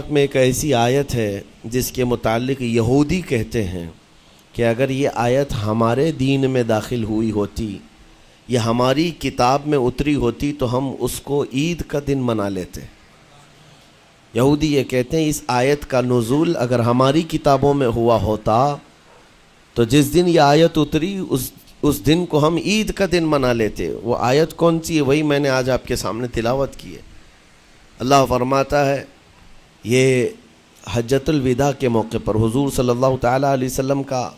پاک میں ایک ایسی آیت ہے جس کے متعلق یہودی کہتے ہیں کہ اگر یہ آیت ہمارے دین میں داخل ہوئی ہوتی یا ہماری کتاب میں اتری ہوتی تو ہم اس کو عید کا دن منا لیتے۔ یہودی یہ کہتے ہیں اس آیت کا نزول اگر ہماری کتابوں میں ہوا ہوتا تو جس دن یہ آیت اتری اس دن کو ہم عید کا دن منا لیتے۔ وہ آیت کون سی ہے؟ وہی میں نے آج آپ کے سامنے تلاوت کی ہے۔ اللہ فرماتا ہے، یہ حجۃ الوداع کے موقع پر حضور صلی اللہ تعالیٰ علیہ وسلم کا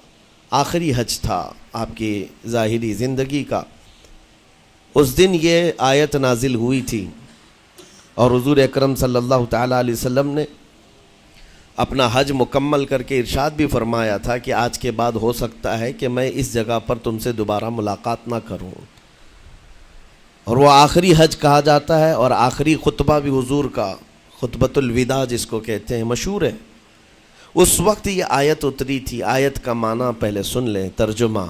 آخری حج تھا آپ کی ظاہری زندگی کا۔ اس دن یہ آیت نازل ہوئی تھی اور حضور اکرم صلی اللہ تعالیٰ علیہ وسلم نے اپنا حج مکمل کر کے ارشاد بھی فرمایا تھا کہ آج کے بعد ہو سکتا ہے کہ میں اس جگہ پر تم سے دوبارہ ملاقات نہ کروں۔ اور وہ آخری حج کہا جاتا ہے اور آخری خطبہ بھی حضور کا خطبۃ الوداع جس کو کہتے ہیں مشہور ہے۔ اس وقت یہ آیت اتری تھی۔ آیت کا معنی پہلے سن لیں، ترجمہ۔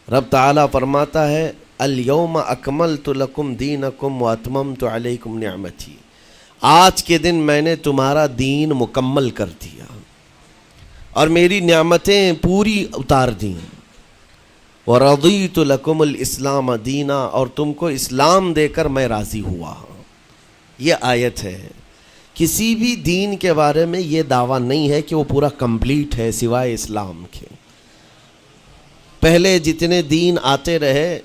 رب تعالیٰ فرماتا ہے الیوم اکملت لکم دینکم واتممت علیکم نعمتی، آج کے دن میں نے تمہارا دین مکمل کر دیا اور میری نعمتیں پوری اتار دیں۔ وَرَضِيتُ لَكُمُ الْإِسْلَامَ دِينًا، اور تم کو اسلام دے کر میں راضی ہوا۔ یہ آیت ہے۔ کسی بھی دین کے بارے میں یہ دعویٰ نہیں ہے کہ وہ پورا کمپلیٹ ہے سوائے اسلام کے۔ پہلے جتنے دین آتے رہے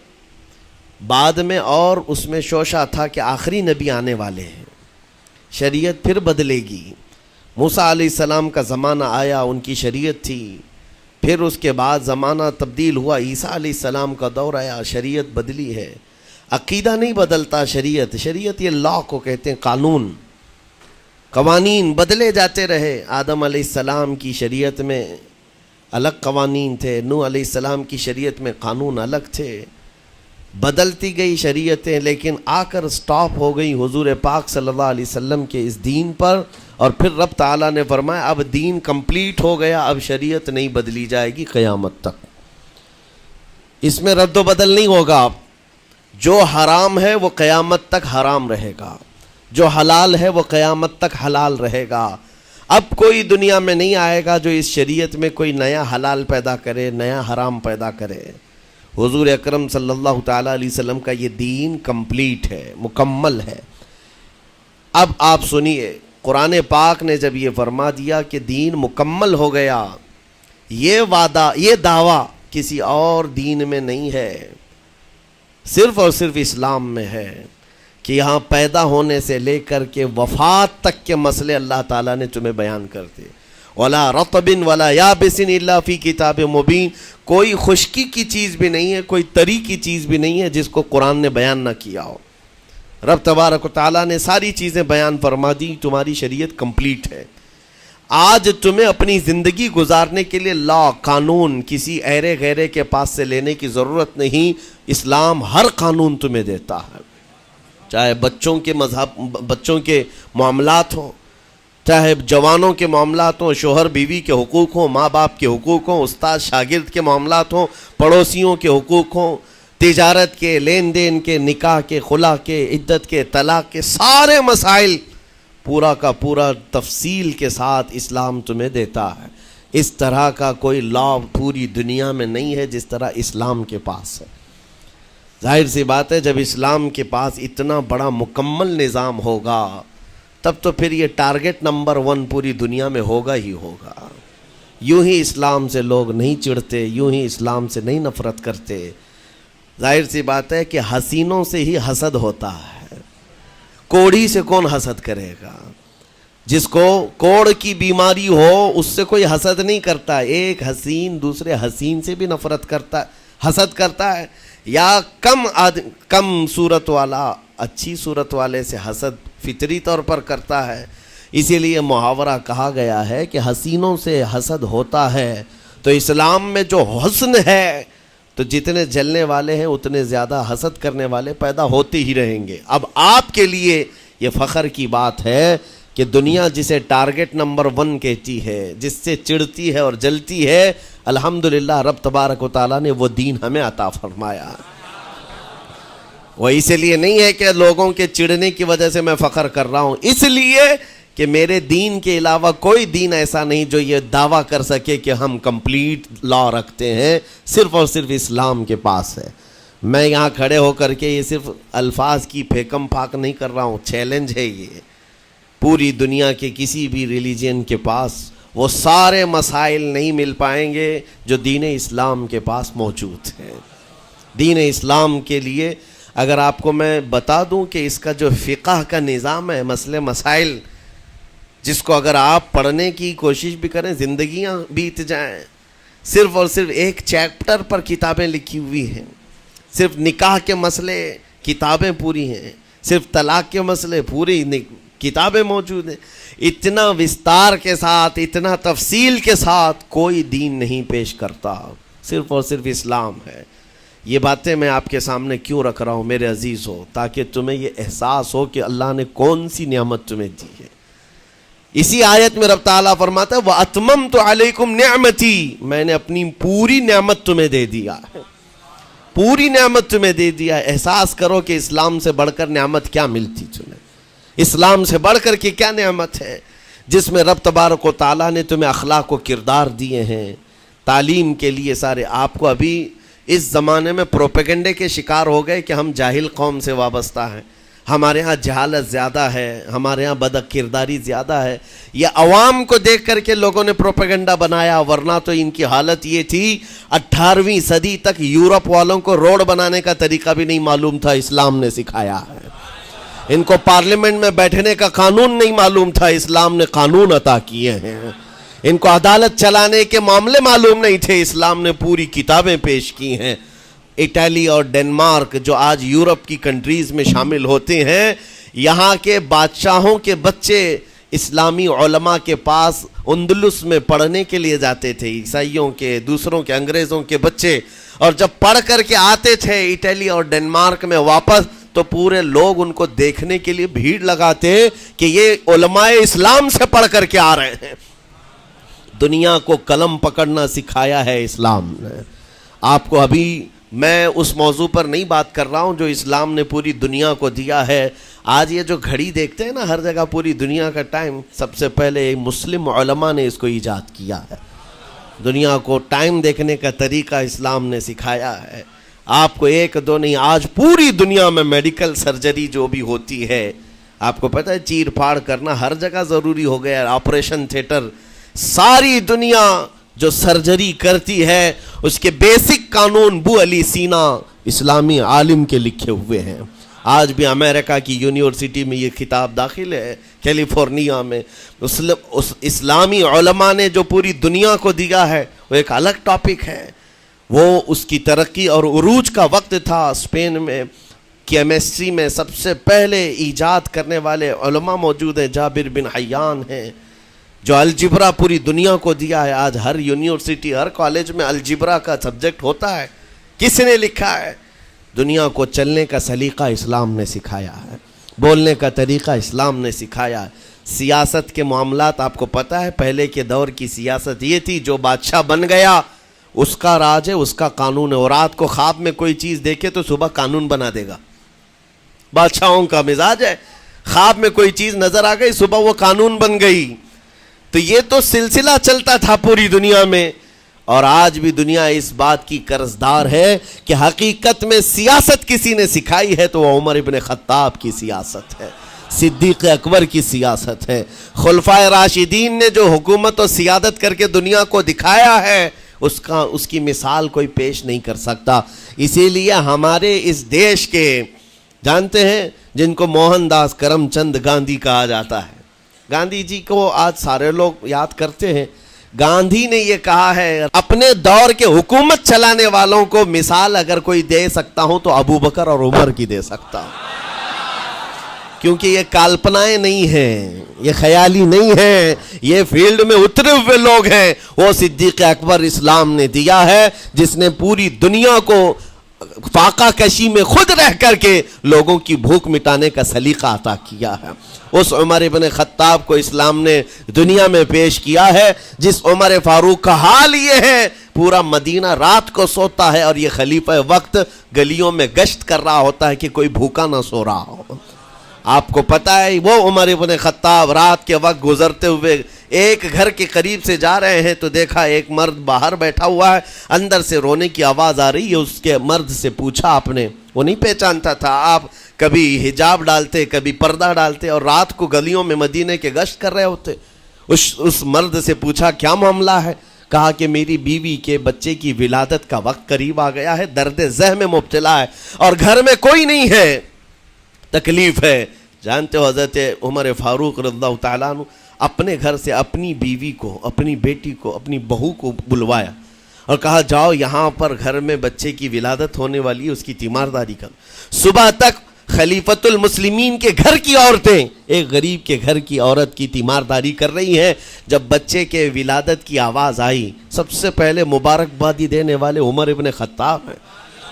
بعد میں اور اس میں شوشہ تھا کہ آخری نبی آنے والے ہیں، شریعت پھر بدلے گی۔ موسیٰ علیہ السلام کا زمانہ آیا، ان کی شریعت تھی، پھر اس کے بعد زمانہ تبدیل ہوا، عیسیٰ علیہ السلام کا دور آیا، شریعت بدلی ہے۔ عقیدہ نہیں بدلتا، شریعت یہ لا کو کہتے ہیں، قانون، قوانین بدلے جاتے رہے۔ آدم علیہ السلام کی شریعت میں الگ قوانین تھے، نوح علیہ السلام کی شریعت میں قانون الگ تھے، بدلتی گئی شریعتیں، لیکن آ کر سٹاپ ہو گئی حضور پاک صلی اللہ علیہ وسلم کے اس دین پر۔ اور پھر رب تعالیٰ نے فرمایا اب دین کمپلیٹ ہو گیا، اب شریعت نہیں بدلی جائے گی قیامت تک، اس میں رد و بدل نہیں ہوگا۔ جو حرام ہے وہ قیامت تک حرام رہے گا، جو حلال ہے وہ قیامت تک حلال رہے گا۔ اب کوئی دنیا میں نہیں آئے گا جو اس شریعت میں کوئی نیا حلال پیدا کرے، نیا حرام پیدا کرے۔ حضور اکرم صلی اللہ تعالیٰ علیہ وسلم کا یہ دین کمپلیٹ ہے، مکمل ہے۔ اب آپ سنیے، قرآن پاک نے جب یہ فرما دیا کہ دین مکمل ہو گیا، یہ وعدہ، یہ دعویٰ کسی اور دین میں نہیں ہے، صرف اور صرف اسلام میں ہے کہ یہاں پیدا ہونے سے لے کر کے وفات تک کے مسئلے اللہ تعالیٰ نے تمہیں بیان کر دیے۔ وَلَا رَطْبٍ وَلَا يَابِسٍ إِلَّا فِي كِتَابٍ مُبِينٍ، کوئی خشکی کی چیز بھی نہیں ہے، کوئی تری کی چیز بھی نہیں ہے جس کو قرآن نے بیان نہ کیا ہو۔ رب تبارک و تعالیٰ نے ساری چیزیں بیان فرما دی، تمہاری شریعت کمپلیٹ ہے۔ آج تمہیں اپنی زندگی گزارنے کے لیے لا، قانون کسی ایرے غیرے کے پاس سے لینے کی ضرورت نہیں۔ اسلام ہر قانون تمہیں دیتا ہے، چاہے بچوں کے مذہب، بچوں کے معاملات ہوں، چاہے جوانوں کے معاملات ہوں، شوہر بیوی کے حقوق ہوں، ماں باپ کے حقوق ہوں، استاد شاگرد کے معاملات ہوں، پڑوسیوں کے حقوق ہوں، تجارت کے، لین دین کے، نکاح کے، خلا کے، عدت کے، طلاق کے، سارے مسائل پورا کا پورا تفصیل کے ساتھ اسلام تمہیں دیتا ہے۔ اس طرح کا کوئی لا پوری دنیا میں نہیں ہے جس طرح اسلام کے پاس ہے۔ ظاہر سی بات ہے جب اسلام کے پاس اتنا بڑا مکمل نظام ہوگا تب تو پھر یہ ٹارگٹ نمبر 1 پوری دنیا میں ہوگا ہی ہوگا۔ یوں ہی اسلام سے لوگ نہیں چڑھتے، یوں ہی اسلام سے نہیں نفرت کرتے۔ ظاہر سی بات ہے کہ حسینوں سے ہی حسد ہوتا ہے، کوڑھی سے کون حسد کرے گا؟ جس کو کوڑ کی بیماری ہو اس سے کوئی حسد نہیں کرتا۔ ایک حسین دوسرے حسین سے بھی نفرت کرتا ہے، حسد کرتا ہے، یا کم صورت والا اچھی صورت والے سے حسد فطری طور پر کرتا ہے۔ اسی لیے محاورہ کہا گیا ہے کہ حسینوں سے حسد ہوتا ہے، تو اسلام میں جو حسن ہے تو جتنے جلنے والے ہیں اتنے زیادہ حسد کرنے والے پیدا ہوتے ہی رہیں گے۔ اب آپ کے لیے یہ فخر کی بات ہے کہ دنیا جسے ٹارگٹ نمبر 1 کہتی ہے، جس سے چڑھتی ہے اور جلتی ہے، الحمدللہ رب تبارک و تعالیٰ نے وہ دین ہمیں عطا فرمایا۔ وہ اس لیے نہیں ہے کہ لوگوں کے چڑھنے کی وجہ سے میں فخر کر رہا ہوں، اس لیے کہ میرے دین کے علاوہ کوئی دین ایسا نہیں جو یہ دعویٰ کر سکے کہ ہم کمپلیٹ لا رکھتے ہیں، صرف اور صرف اسلام کے پاس ہے۔ میں یہاں کھڑے ہو کر کے یہ صرف الفاظ کی پھیکم پھاک نہیں کر رہا ہوں، چیلنج ہے یہ۔ پوری دنیا کے کسی بھی ریلیجن کے پاس وہ سارے مسائل نہیں مل پائیں گے جو دین اسلام کے پاس موجود ہیں۔ دین اسلام کے لیے اگر آپ کو میں بتا دوں کہ اس کا جو فقہ کا نظام ہے، مسئلے مسائل، جس کو اگر آپ پڑھنے کی کوشش بھی کریں زندگیاں بیت جائیں، صرف اور صرف ایک چیپٹر پر کتابیں لکھی ہوئی ہیں۔ صرف نکاح کے مسئلے کتابیں پوری ہیں، صرف طلاق کے مسئلے پوری کتابیں موجود ہیں۔ اتنا وستار کے ساتھ، اتنا تفصیل کے ساتھ کوئی دین نہیں پیش کرتا، صرف اور صرف اسلام ہے۔ یہ باتیں میں آپ کے سامنے کیوں رکھ رہا ہوں میرے عزیزو؟ تاکہ تمہیں یہ احساس ہو کہ اللہ نے کون سی نعمت تمہیں دی ہے۔ اسی آیت میں رب تعالیٰ فرماتا ہے وَأَتْمَمْتُ عَلَيْكُمْ نِعْمَتِي، میں نے اپنی پوری نعمت تمہیں دے دیا ہے، پوری نعمت تمہیں دے دیا ہے۔ احساس کرو کہ اسلام سے بڑھ کر نعمت کیا ملتی تمہیں، اسلام سے بڑھ کر کے کیا نعمت ہے، جس میں رب تبارک و تعالیٰ نے تمہیں اخلاق و کردار دیے ہیں، تعلیم کے لیے سارے۔ آپ کو ابھی اس زمانے میں پروپیگنڈے کے شکار ہو گئے کہ ہم جاہل قوم سے وابستہ ہیں، ہمارے ہاں جہالت زیادہ ہے، ہمارے ہاں بد کرداری زیادہ ہے۔ یہ عوام کو دیکھ کر کے لوگوں نے پروپیگنڈا بنایا، ورنہ تو ان کی حالت یہ تھی 18ویں صدی تک یورپ والوں کو روڈ بنانے کا طریقہ بھی نہیں معلوم تھا، اسلام نے سکھایا ہے۔ ان کو پارلیمنٹ میں بیٹھنے کا قانون نہیں معلوم تھا، اسلام نے قانون عطا کیے ہیں۔ ان کو عدالت چلانے کے معاملے معلوم نہیں تھے، اسلام نے پوری کتابیں پیش کی ہیں۔ اٹلی اور ڈنمارک جو آج یورپ کی کنٹریز میں شامل ہوتے ہیں، یہاں کے بادشاہوں کے بچے اسلامی علماء کے پاس اندلس میں پڑھنے کے لیے جاتے تھے، عیسائیوں کے، دوسروں کے، انگریزوں کے بچے، اور جب پڑھ کر کے آتے تھے اٹلی اور ڈنمارک میں واپس، تو پورے لوگ ان کو دیکھنے کے لیے بھیڑ لگاتے کہ یہ علماء اسلام سے پڑھ کر کے آ رہے ہیں۔ دنیا کو قلم پکڑنا سکھایا ہے اسلام نے۔ آپ کو ابھی میں اس موضوع پر نہیں بات کر رہا ہوں جو اسلام نے پوری دنیا کو دیا ہے۔ آج یہ جو گھڑی دیکھتے ہیں نا ہر جگہ پوری دنیا کا ٹائم، سب سے پہلے مسلم علماء نے اس کو ایجاد کیا ہے۔ دنیا کو ٹائم دیکھنے کا طریقہ اسلام نے سکھایا ہے۔ آپ کو ایک دو نہیں، آج پوری دنیا میں میڈیکل سرجری جو بھی ہوتی ہے، آپ کو پتہ ہے چیر پھاڑ کرنا ہر جگہ ضروری ہو گیا ہے، آپریشن تھیٹر، ساری دنیا جو سرجری کرتی ہے اس کے بیسک قانون بو علی سینا اسلامی عالم کے لکھے ہوئے ہیں۔ آج بھی امریکہ کی یونیورسٹی میں یہ کتاب داخل ہے، کیلیفورنیا میں۔ اسلامی علماء نے جو پوری دنیا کو دیا ہے وہ ایک الگ ٹاپک ہے۔ وہ اس کی ترقی اور عروج کا وقت تھا۔ اسپین میں کیمسٹری میں سب سے پہلے ایجاد کرنے والے علماء موجود ہیں، جابر بن حیان ہیں، جو الجبرا پوری دنیا کو دیا ہے۔ آج ہر یونیورسٹی، ہر کالج میں الجبرا کا سبجیکٹ ہوتا ہے۔ کس نے لکھا ہے؟ دنیا کو چلنے کا سلیقہ اسلام نے سکھایا ہے، بولنے کا طریقہ اسلام نے سکھایا ہے۔ سیاست کے معاملات آپ کو پتہ ہے، پہلے کے دور کی سیاست یہ تھی جو بادشاہ بن گیا اس کا راج ہے، اس کا قانون ہے، اور رات کو خواب میں کوئی چیز دیکھے تو صبح قانون بنا دے گا۔ بادشاہوں کا مزاج ہے، خواب میں کوئی چیز نظر آ گئی صبح وہ قانون بن گئی۔ تو یہ تو سلسلہ چلتا تھا پوری دنیا میں، اور آج بھی دنیا اس بات کی قرضدار ہے کہ حقیقت میں سیاست کسی نے سکھائی ہے تو وہ عمر ابن خطاب کی سیاست ہے، صدیق اکبر کی سیاست ہے۔ خلفائے راشدین نے جو حکومت و سیادت کر کے دنیا کو دکھایا ہے اس کی مثال کوئی پیش نہیں کر سکتا۔ اسی لیے ہمارے اس دیش کے جانتے ہیں جن کو موہن داس کرم چند گاندھی کہا جاتا ہے، گاندھی جی کو آج سارے لوگ یاد کرتے ہیں۔ گاندھی نے یہ کہا ہے اپنے دور کے حکومت چلانے والوں کو مثال اگر کوئی دے سکتا ہوں تو ابو بکر اور عمر کی دے سکتا ہوں، کیونکہ یہ کالپنائیں نہیں ہیں، یہ خیالی نہیں ہیں، یہ فیلڈ میں اترے ہوئے لوگ ہیں۔ وہ صدیق اکبر اسلام نے دیا ہے جس نے پوری دنیا کو فاقہ کشی میں خود رہ کر کے لوگوں کی بھوک مٹانے کا سلیقہ عطا کیا ہے۔ اس عمر ابن خطاب کو اسلام نے دنیا میں پیش کیا ہے، جس عمر فاروق کا حال یہ ہے پورا مدینہ رات کو سوتا ہے اور یہ خلیفہ وقت گلیوں میں گشت کر رہا ہوتا ہے کہ کوئی بھوکا نہ سو رہا ہو۔ آپ کو پتہ ہے وہ عمر ابن خطاب رات کے وقت گزرتے ہوئے ایک گھر کے قریب سے جا رہے ہیں تو دیکھا ایک مرد باہر بیٹھا ہوا ہے, اندر سے رونے کی آواز آ رہی ہے. اس کے مرد سے پوچھا آپ نے, وہ نہیں پہچانتا تھا. آپ کبھی حجاب ڈالتے, کبھی پردہ ڈالتے اور رات کو گلیوں میں مدینے کے گشت کر رہے ہوتے. اس مرد سے پوچھا کیا معاملہ ہے؟ کہا کہ میری بیوی کے بچے کی ولادت کا وقت قریب آ گیا ہے, درد ذہ میں مبتلا ہے اور گھر میں کوئی نہیں ہے, تکلیف ہے. جانتے ہو حضرت عمر فاروق رضی اللہ تعالیٰ عنہ اپنے گھر سے اپنی بیوی کو, اپنی بیٹی کو, اپنی بہو کو بلوایا اور کہا جاؤ یہاں پر گھر میں بچے کی ولادت ہونے والی ہے, اس کی تیمارداری کر. صبح تک خلیفۃ المسلمین کے گھر کی عورتیں ایک غریب کے گھر کی عورت کی تیمارداری کر رہی ہیں. جب بچے کے ولادت کی آواز آئی, سب سے پہلے مبارکبادی دینے والے عمر ابن خطاب ہیں.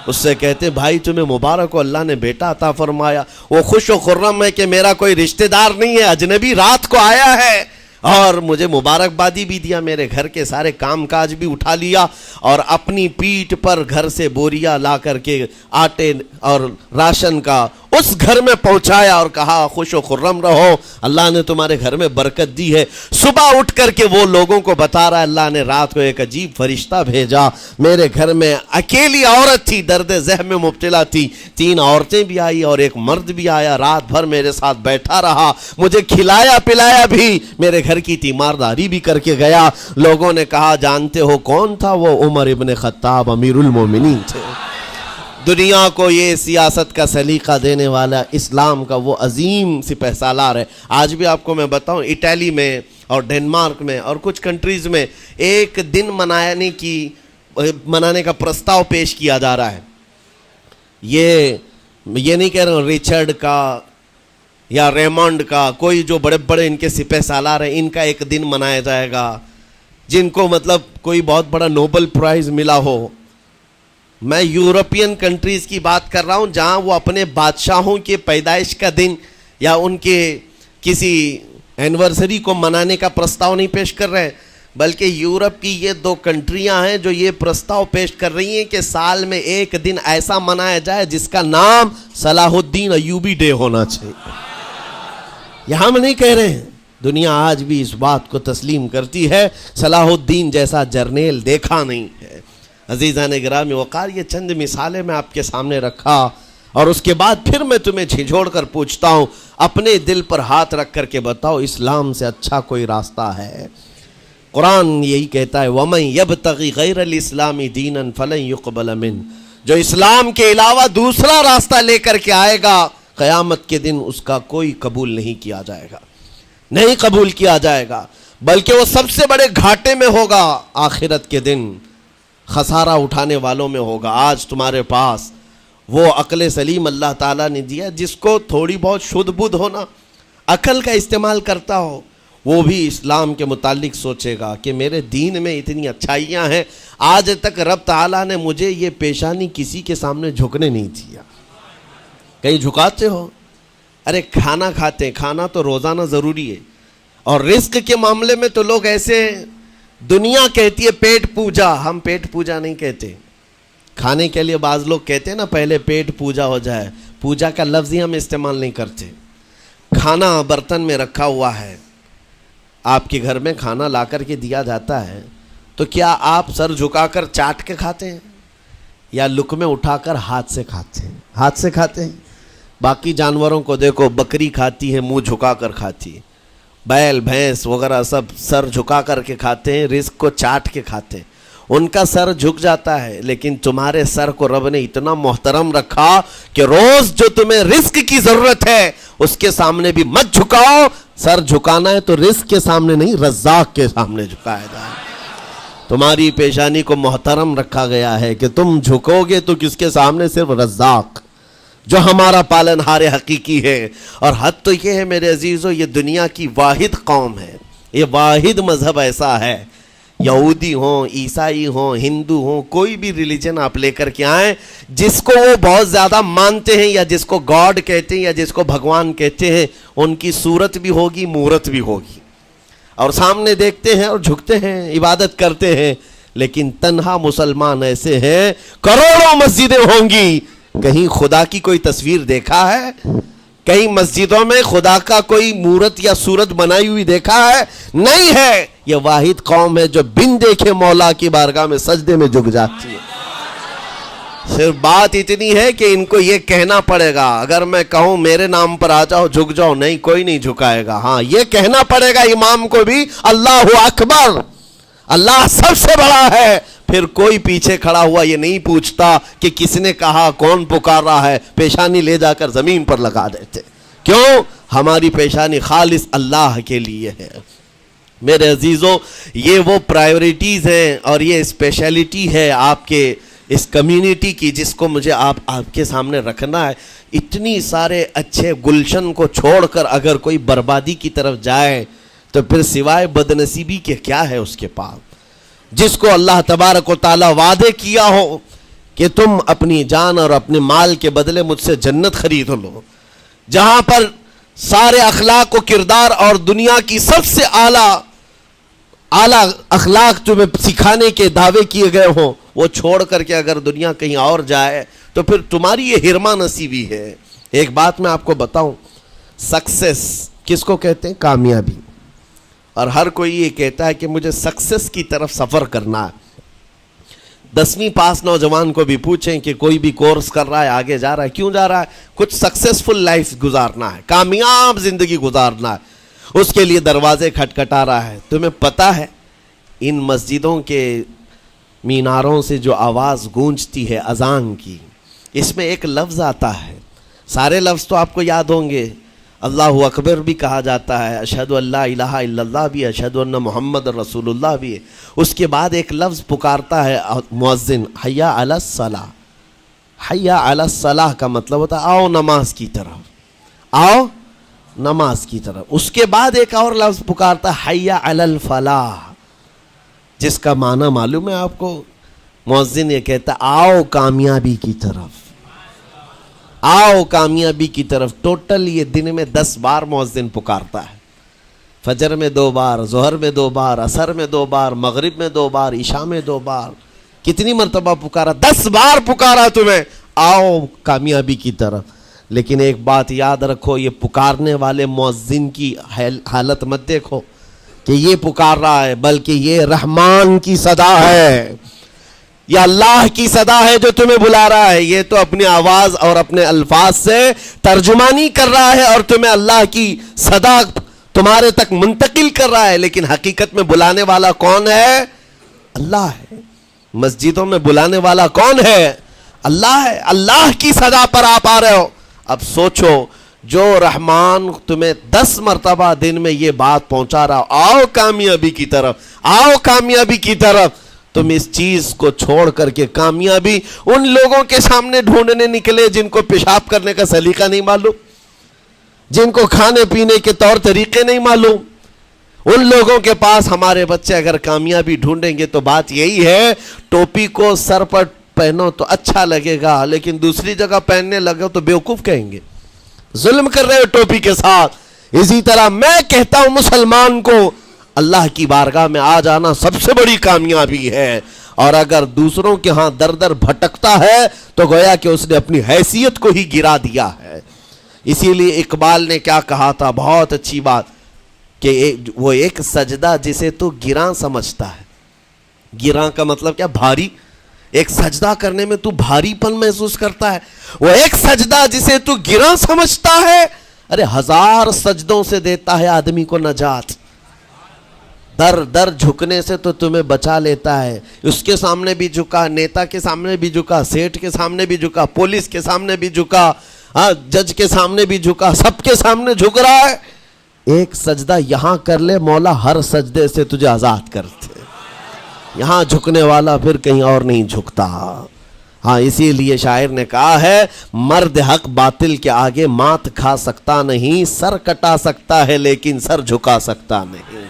اس سے کہتے بھائی تمہیں مبارک ہو, اللہ نے بیٹا عطا فرمایا. وہ خوش و خرم ہے کہ میرا کوئی رشتہ دار نہیں ہے, اجنبی رات کو آیا ہے اور مجھے مبارکبادی بھی دیا, میرے گھر کے سارے کام کاج بھی اٹھا لیا اور اپنی پیٹھ پر گھر سے بوریا لا کر کے آٹے اور راشن کا اس گھر میں پہنچایا اور کہا خوش و خرم رہو, اللہ نے تمہارے گھر میں برکت دی ہے. صبح اٹھ کر کے وہ لوگوں کو بتا رہا ہے اللہ نے رات کو ایک عجیب فرشتہ بھیجا, میرے گھر میں اکیلی عورت تھی, درد ذہ میں مبتلا تھی, 3 عورتیں بھی آئی اور ایک مرد بھی آیا, رات بھر میرے ساتھ بیٹھا رہا, مجھے کھلایا پلایا بھی, میرے گھر کی تیمارداری بھی کر کے گیا. لوگوں نے کہا جانتے ہو کون تھا وہ؟ عمر ابن خطاب امیر المومنین تھے. دنیا کو یہ سیاست کا سلیقہ دینے والا اسلام کا وہ عظیم سپہ سالار ہے. آج بھی آپ کو میں بتاؤں اٹلی میں اور ڈنمارک میں اور کچھ کنٹریز میں ایک دن منانے کا پرستاؤ پیش کیا جا رہا ہے. یہ نہیں کہہ رہا ہوں ریچرڈ کا یا ریمونڈ کا, کوئی جو بڑے بڑے ان کے سپہ سالار ہیں ان کا ایک دن منایا جائے گا, جن کو مطلب کوئی بہت بڑا نوبل پرائز ملا ہو. میں یورپین کنٹریز کی بات کر رہا ہوں جہاں وہ اپنے بادشاہوں کے پیدائش کا دن یا ان کے کسی اینیورسری کو منانے کا پرستاؤ نہیں پیش کر رہے, بلکہ یورپ کی یہ 2 کنٹریاں ہیں جو یہ پرستاؤ پیش کر رہی ہیں کہ سال میں ایک دن ایسا منایا جائے جس کا نام صلاح الدین ایوبی ڈے ہونا چاہیے. یہاں ہم نہیں کہہ رہے ہیں, دنیا آج بھی اس بات کو تسلیم کرتی ہے, صلاح الدین جیسا جرنیل دیکھا نہیں ہے. عزیزان گرامی وقار, یہ چند مثالیں میں آپ کے سامنے رکھا اور اس کے بعد پھر میں تمہیں جھنجھوڑ کر پوچھتا ہوں, اپنے دل پر ہاتھ رکھ کر کے بتاؤ اسلام سے اچھا کوئی راستہ ہے؟ قرآن یہی کہتا ہے وَمَن يَبْتَغِ غَيْرَ الْإِسْلَامِ دِينًا فَلَن يُقْبَلَ مِنْهُ, جو اسلام کے علاوہ دوسرا راستہ لے کر کے آئے گا قیامت کے دن اس کا کوئی قبول نہیں کیا جائے گا, نہیں قبول کیا جائے گا, بلکہ وہ سب سے بڑے گھاٹے میں ہوگا, آخرت کے دن خسارہ اٹھانے والوں میں ہوگا. آج تمہارے پاس وہ عقل سلیم اللہ تعالیٰ نے دیا, جس کو تھوڑی بہت شدھ بدھ ہونا, عقل کا استعمال کرتا ہو, وہ بھی اسلام کے متعلق سوچے گا کہ میرے دین میں اتنی اچھائیاں ہیں, آج تک رب تعالیٰ نے مجھے یہ پیشانی کسی کے سامنے جھکنے نہیں دیا. کہیں جھکاتے ہو؟ ارے کھانا کھاتے ہیں, کھانا تو روزانہ ضروری ہے, اور رزق کے معاملے میں تو لوگ ایسے, دنیا کہتی ہے پیٹ پوجا, ہم پیٹ پوجا نہیں کہتے. کھانے کے لیے بعض لوگ کہتے ہیں نا پہلے پیٹ پوجا ہو جائے, پوجا کا لفظ ہی ہم استعمال نہیں کرتے. کھانا برتن میں رکھا ہوا ہے, آپ کے گھر میں کھانا لا کر کے دیا جاتا ہے, تو کیا آپ سر جھکا کر چاٹ کے کھاتے ہیں یا لقمے اٹھا کر ہاتھ سے کھاتے ہیں؟ ہاتھ سے کھاتے ہیں. باقی جانوروں کو دیکھو, بکری کھاتی ہے منہ جھکا کر کھاتی ہے, بیل بھینس وغیرہ سب سر جھکا کر کے کھاتے ہیں, رزق کو چاٹ کے کھاتے ہیں, ان کا سر جھک جاتا ہے. لیکن تمہارے سر کو رب نے اتنا محترم رکھا کہ روز جو تمہیں رزق کی ضرورت ہے اس کے سامنے بھی مت جھکاؤ. سر جھکانا ہے تو رزق کے سامنے نہیں, رزاق کے سامنے جھکایا جائے. تمہاری پیشانی کو محترم رکھا گیا ہے کہ تم جھکو گے تو کس کے سامنے؟ صرف رزاق, جو ہمارا پالنہار حقیقی ہے. اور حد تو یہ ہے میرے عزیزو, یہ دنیا کی واحد قوم ہے, یہ واحد مذہب ایسا ہے, یہودی ہوں, عیسائی ہوں, ہندو ہوں, کوئی بھی ریلیجن آپ لے کر کے آئیں, جس کو وہ بہت زیادہ مانتے ہیں یا جس کو گاڈ کہتے ہیں یا جس کو بھگوان کہتے ہیں, ان کی صورت بھی ہوگی, مورت بھی ہوگی, اور سامنے دیکھتے ہیں اور جھکتے ہیں, عبادت کرتے ہیں. لیکن تنہا مسلمان ایسے ہیں, کروڑوں مسجدیں ہوں گی, کہیں خدا کی کوئی تصویر دیکھا ہے؟ کہیں مسجدوں میں خدا کا کوئی مورت یا صورت بنائی ہوئی دیکھا ہے؟ نہیں ہے. یہ واحد قوم ہے جو بن دیکھے مولا کی بارگاہ میں سجدے میں جھک جاتی ہے. صرف بات اتنی ہے کہ ان کو یہ کہنا پڑے گا. اگر میں کہوں میرے نام پر آ جاؤ جھک جاؤ، نہیں، کوئی نہیں جھکائے گا. ہاں یہ کہنا پڑے گا امام کو بھی اللہ اکبر، اللہ سب سے بڑا ہے. پھر کوئی پیچھے کھڑا ہوا یہ نہیں پوچھتا کہ کس نے کہا، کون پکار رہا ہے. پیشانی لے جا کر زمین پر لگا دیتے. کیوں؟ ہماری پیشانی خالص اللہ کے لیے ہے. میرے عزیزوں، یہ وہ پرائیورٹیز ہیں اور یہ اسپیشلٹی ہے آپ کے اس کمیونٹی کی جس کو مجھے آپ کے سامنے رکھنا ہے. اتنی سارے اچھے گلشن کو چھوڑ کر اگر کوئی بربادی کی طرف جائے تو پھر سوائے بدنصیبی کے کیا ہے اس کے پاس؟ جس کو اللہ تبارک و تعالی وعدے کیا ہو کہ تم اپنی جان اور اپنے مال کے بدلے مجھ سے جنت خرید لو، جہاں پر سارے اخلاق و کردار اور دنیا کی سب سے اعلیٰ اخلاق تمہیں سکھانے کے دعوے کیے گئے ہوں، وہ چھوڑ کر کے اگر دنیا کہیں اور جائے تو پھر تمہاری یہ ہرما نصیبی ہے. ایک بات میں آپ کو بتاؤں، سکسیس کس کو کہتے ہیں؟ کامیابی. اور ہر کوئی یہ کہتا ہے کہ مجھے سکسیس کی طرف سفر کرنا ہے. 10ویں پاس نوجوان کو بھی پوچھیں کہ کوئی بھی کورس کر رہا ہے، آگے جا رہا ہے، کیوں جا رہا ہے؟ کچھ سکسیسفل لائف گزارنا ہے، کامیاب زندگی گزارنا ہے. اس کے لیے دروازے کھٹکھٹا رہا ہے. تمہیں پتہ ہے ان مسجدوں کے میناروں سے جو آواز گونجتی ہے اذان کی، اس میں ایک لفظ آتا ہے. سارے لفظ تو آپ کو یاد ہوں گے. اللہ اکبر بھی کہا جاتا ہے، اشہد ان لا الہ الا اللہ بھی، اشہد ان محمد رسول اللہ بھی ہے. اس کے بعد ایک لفظ پکارتا ہے مؤذن، حی علی الصلاۃ. حی علی الصلاۃ کا مطلب ہوتا ہے آؤ نماز کی طرف، آؤ نماز کی طرف. اس کے بعد ایک اور لفظ پکارتا ہے حی علی الفلاح، جس کا معنی معلوم ہے آپ کو؟ مؤذن یہ کہتا ہے آؤ کامیابی کی طرف، آؤ کامیابی کی طرف. ٹوٹل یہ دن میں 10 بار مؤذن پکارتا ہے. فجر میں 2 بار، ظہر میں 2 بار، عصر میں 2 بار، مغرب میں 2 بار، عشاء میں 2 بار. کتنی مرتبہ پکارا؟ 10 بار پکارا تمہیں، آؤ کامیابی کی طرف. لیکن ایک بات یاد رکھو، یہ پکارنے والے مؤذن کی حالت مت دیکھو کہ یہ پکار رہا ہے، بلکہ یہ رحمان کی صدا ہے، یہ اللہ کی صدا ہے جو تمہیں بلا رہا ہے. یہ تو اپنی آواز اور اپنے الفاظ سے ترجمانی کر رہا ہے اور تمہیں اللہ کی صدا تمہارے تک منتقل کر رہا ہے. لیکن حقیقت میں بلانے والا کون ہے؟ اللہ ہے. مسجدوں میں بلانے والا کون ہے؟ اللہ ہے. اللہ کی صدا پر آپ آ رہے ہو. اب سوچو، جو رحمان تمہیں 10 مرتبہ دن میں یہ بات پہنچا رہا، آؤ کامیابی کی طرف، آؤ کامیابی کی طرف، تم اس چیز کو چھوڑ کر کے کامیابی ان لوگوں کے سامنے ڈھونڈنے نکلے جن کو پیشاب کرنے کا سلیقہ نہیں معلوم، جن کو کھانے پینے کے طور طریقے نہیں معلوم. ان لوگوں کے پاس ہمارے بچے اگر کامیابی ڈھونڈیں گے تو بات یہی ہے، ٹوپی کو سر پر پہنو تو اچھا لگے گا، لیکن دوسری جگہ پہننے لگو تو بیوقوف کہیں گے، ظلم کر رہے ہو ٹوپی کے ساتھ. اسی طرح میں کہتا ہوں مسلمان کو اللہ کی بارگاہ میں آ جانا سب سے بڑی کامیابی ہے. اور اگر دوسروں کے ہاں در در بھٹکتا ہے تو گویا کہ اس نے اپنی حیثیت کو ہی گرا دیا ہے. اسی لیے اقبال نے کیا کہا تھا، بہت اچھی بات، کہ وہ ایک سجدہ جسے تو گراں سمجھتا ہے. گراں کا مطلب کیا؟ بھاری. ایک سجدہ کرنے میں تو بھاری پن محسوس کرتا ہے. وہ ایک سجدہ جسے تو گراں سمجھتا ہے، ارے 1000 سجدوں سے دیتا ہے آدمی کو نجات. در در جھکنے سے تو تمہیں بچا لیتا ہے. اس کے سامنے بھی جھکا، نیتا کے سامنے بھی جھکا، سیٹھ کے سامنے بھی جھکا، پولیس کے سامنے بھی جھکا، جج کے سامنے بھی جھکا، سب کے سامنے جھک رہا ہے. ایک سجدہ یہاں کر لے، مولا ہر سجدے سے تجھے آزاد کرتے. یہاں جھکنے والا پھر کہیں اور نہیں جھکتا. ہاں اسی لیے شاعر نے کہا ہے، مرد حق باطل کے آگے مات کھا سکتا نہیں، سر کٹا سکتا ہے لیکن سر جھکا سکتا نہیں.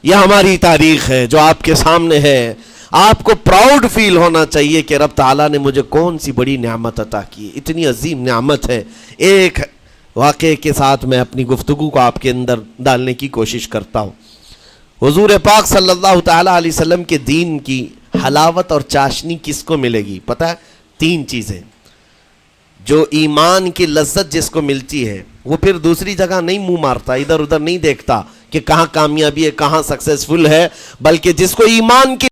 یہ ہماری تاریخ ہے جو آپ کے سامنے ہے. آپ کو پراؤڈ فیل ہونا چاہیے کہ رب تعالیٰ نے مجھے کون سی بڑی نعمت عطا کی. اتنی عظیم نعمت ہے. ایک واقعے کے ساتھ میں اپنی گفتگو کو آپ کے اندر ڈالنے کی کوشش کرتا ہوں. حضور پاک صلی اللہ تعالیٰ علیہ وسلم کے دین کی حلاوت اور چاشنی کس کو ملے گی؟ پتہ ہے 3 چیزیں. جو ایمان کی لذت جس کو ملتی ہے وہ پھر دوسری جگہ نہیں منہ مارتا, ادھر ادھر نہیں دیکھتا کہ کہاں کامیابی ہے, کہاں سکسیسفل ہے, بلکہ جس کو ایمان کی